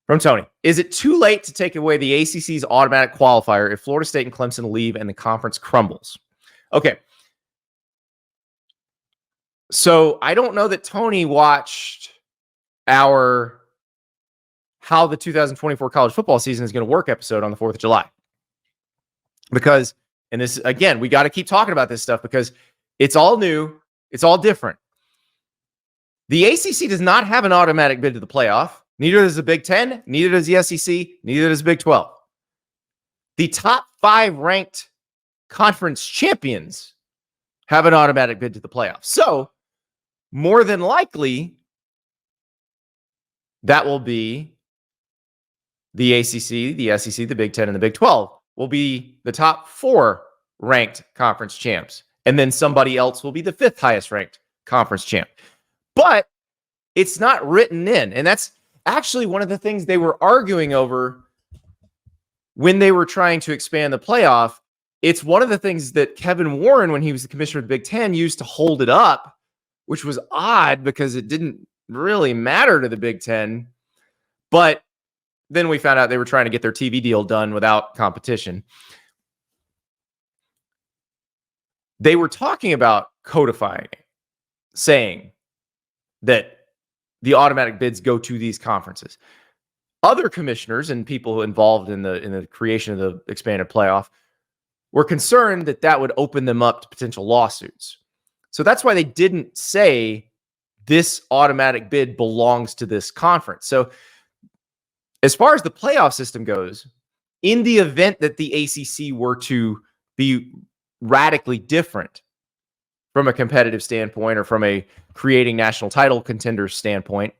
From Tony, is it too late to take away the ACC's automatic qualifier if Florida State and Clemson leave and the conference crumbles? Okay. So I don't know that Tony watched our How the 2024 College Football Season is going to Work episode on the 4th of July. Because, and this, again, we got to keep talking about this stuff because it's all new. It's all different. The ACC does not have an automatic bid to the playoff. Neither does the Big Ten. Neither does the SEC. Neither does Big 12. The top 5 ranked conference champions have an automatic bid to the playoffs. So, more than likely, that will be the ACC, the SEC, the Big Ten, and the Big 12 will be the top 4 ranked conference champs. And then somebody else will be the 5th highest ranked conference champ. But it's not written in. And that's actually one of the things they were arguing over when they were trying to expand the playoff. It's one of the things that Kevin Warren, when he was the commissioner of the Big Ten, used to hold it up, which was odd because it didn't really matter to the Big Ten. But then we found out they were trying to get their TV deal done without competition. They were talking about codifying it, saying that the automatic bids go to these conferences. Other commissioners and people involved in the creation of the expanded playoff were concerned that that would open them up to potential lawsuits. So that's why they didn't say this automatic bid belongs to this conference. So as far as the playoff system goes, in the event that the ACC were to be radically different from a competitive standpoint or from a creating national title contenders standpoint,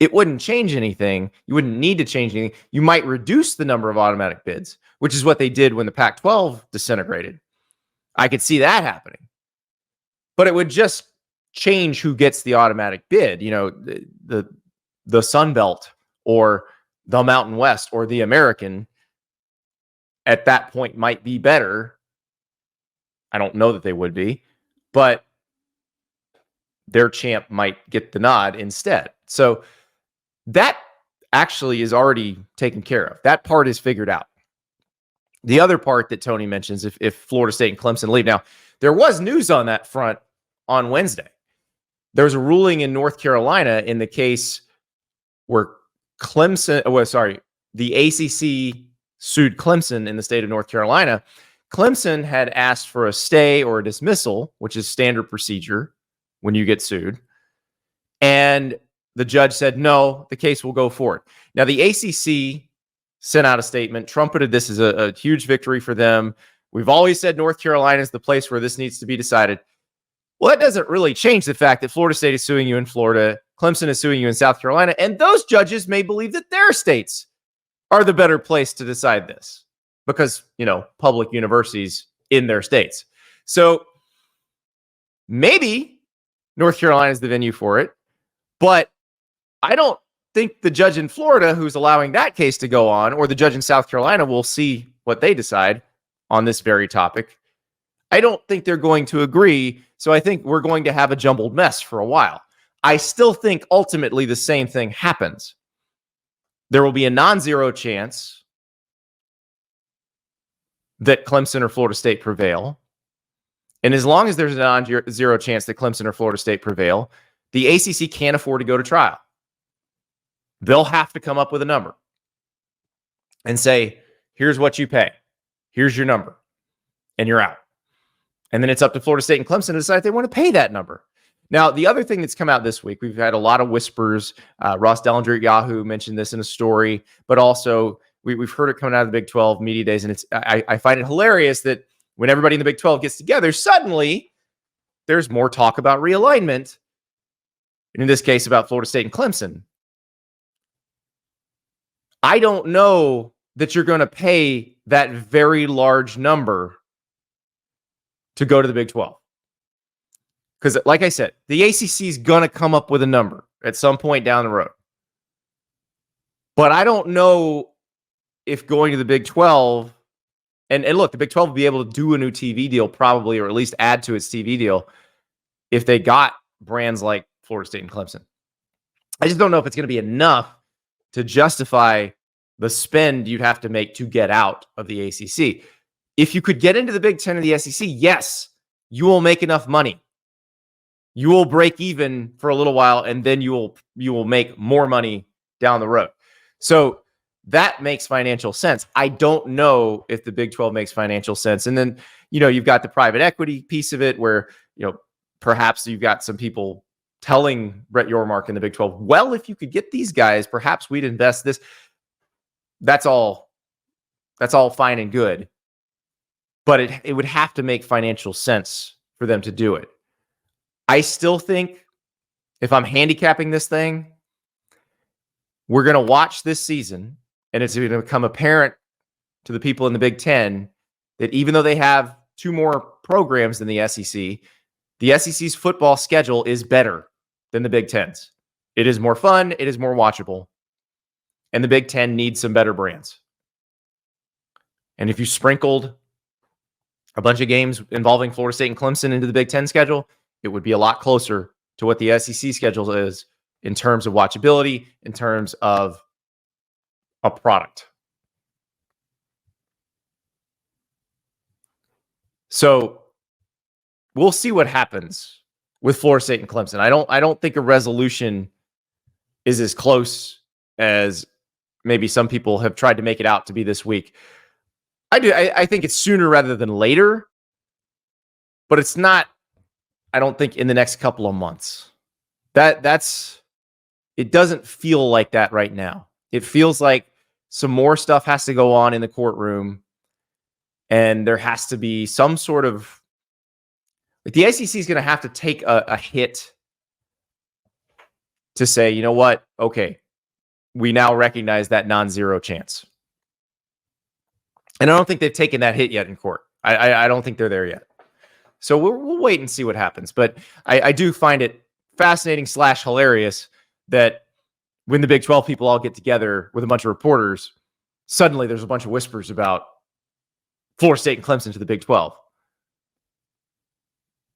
it wouldn't change anything. You wouldn't need to change anything. You might reduce the number of automatic bids, which is what they did when the Pac-12 disintegrated. I could see that happening. But it would just change who gets the automatic bid. You know, the Sun Belt or the Mountain West or the American at that point might be better. I don't know that they would be, but their champ might get the nod instead. So that actually is already taken care of. That part is figured out. The other part that Tony mentions, if Florida State and Clemson leave. Now, there was news on that front on Wednesday. There was a ruling in North Carolina in the case where the ACC sued Clemson in the state of North Carolina. Clemson had asked for a stay or a dismissal, which is standard procedure when you get sued. And the judge said, no, the case will go forward. Now, the ACC sent out a statement, trumpeted this as a huge victory for them. We've always said North Carolina is the place where this needs to be decided. Well, that doesn't really change the fact that Florida State is suing you in Florida, Clemson is suing you in South Carolina, and those judges may believe that their states are the better place to decide this because, you know, public universities in their states. So maybe North Carolina is the venue for it, but I don't think the judge in Florida who's allowing that case to go on, or the judge in South Carolina, will see what they decide on this very topic. I don't think they're going to agree. So I think we're going to have a jumbled mess for a while. I still think ultimately the same thing happens. There will be a non-zero chance that Clemson or Florida State prevail. And as long as there's a non-zero chance that Clemson or Florida State prevail, the ACC can't afford to go to trial. They'll have to come up with a number and say, here's what you pay. Here's your number. And you're out. And then it's up to Florida State and Clemson to decide if they want to pay that number. Now, the other thing that's come out this week, we've had a lot of whispers. Ross Dellinger at Yahoo mentioned this in a story, but also we've heard it coming out of the Big 12 media days. And I find it hilarious that when everybody in the Big 12 gets together, suddenly there's more talk about realignment. And in this case, about Florida State and Clemson. I don't know that you're going to pay that very large number to go to the Big 12. Because like I said, the ACC is going to come up with a number at some point down the road. But I don't know if going to the Big 12, and look, the Big 12 will be able to do a new TV deal probably, or at least add to its TV deal if they got brands like Florida State and Clemson. I just don't know if it's going to be enough to justify the spend you'd have to make to get out of the ACC. If you could get into the Big Ten or the SEC, yes, you will make enough money. You will break even for a little while, and then you will make more money down the road. So that makes financial sense. I don't know if the Big 12 makes financial sense. And then, you've got the private equity piece of it where, perhaps you've got some people telling Brett Yormark in the Big 12, well, if you could get these guys, perhaps we'd invest this. That's all fine and good. But it would have to make financial sense for them to do it. I still think if I'm handicapping this thing, we're going to watch this season, and it's going to become apparent to the people in the Big Ten that even though they have 2 more programs than the SEC's football schedule is better than the Big Ten's. It is more fun. It is more watchable. And the Big Ten needs some better brands. And if you sprinkled a bunch of games involving Florida State and Clemson into the Big Ten schedule, it would be a lot closer to what the SEC schedule is in terms of watchability, in terms of a product. So we'll see what happens with Florida State and Clemson. I don't think a resolution is as close as maybe some people have tried to make it out to be this week. I think it's sooner rather than later, but it's not, I don't think, in the next couple of months. It doesn't feel like that right now. It feels like some more stuff has to go on in the courtroom, and there has to be some sort of, like, the ACC is going to have to take a hit to say, you know what? Okay, we now recognize that non-zero chance. And I don't think they've taken that hit yet in court. I don't think they're there yet. So we'll wait and see what happens. But I do find it fascinating / hilarious that when the Big 12 people all get together with a bunch of reporters, suddenly there's a bunch of whispers about Florida State and Clemson to the Big 12.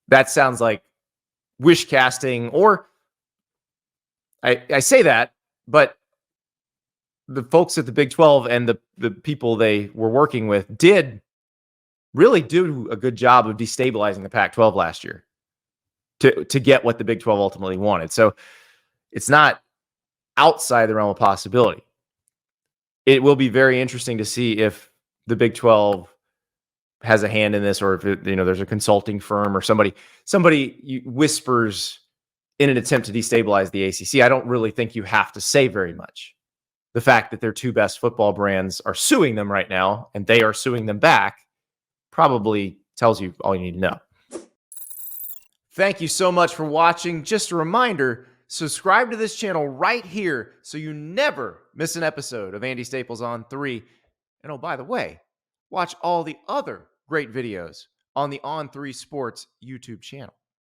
That sounds like wish casting, or I say that, but the folks at the Big 12 and the people they were working with did really do a good job of destabilizing the Pac-12 last year to get what the Big 12 ultimately wanted. So it's not outside the realm of possibility. It will be very interesting to see if the Big 12 has a hand in this, or if there's a consulting firm or somebody whispers in an attempt to destabilize the ACC. I don't really think you have to say very much. The fact that their 2 best football brands are suing them right now, and they are suing them back, probably tells you all you need to know. Thank you so much for watching. Just a reminder, subscribe to this channel right here so you never miss an episode of Andy Staples On 3. And oh, by the way, watch all the other great videos on the On3 Sports YouTube channel.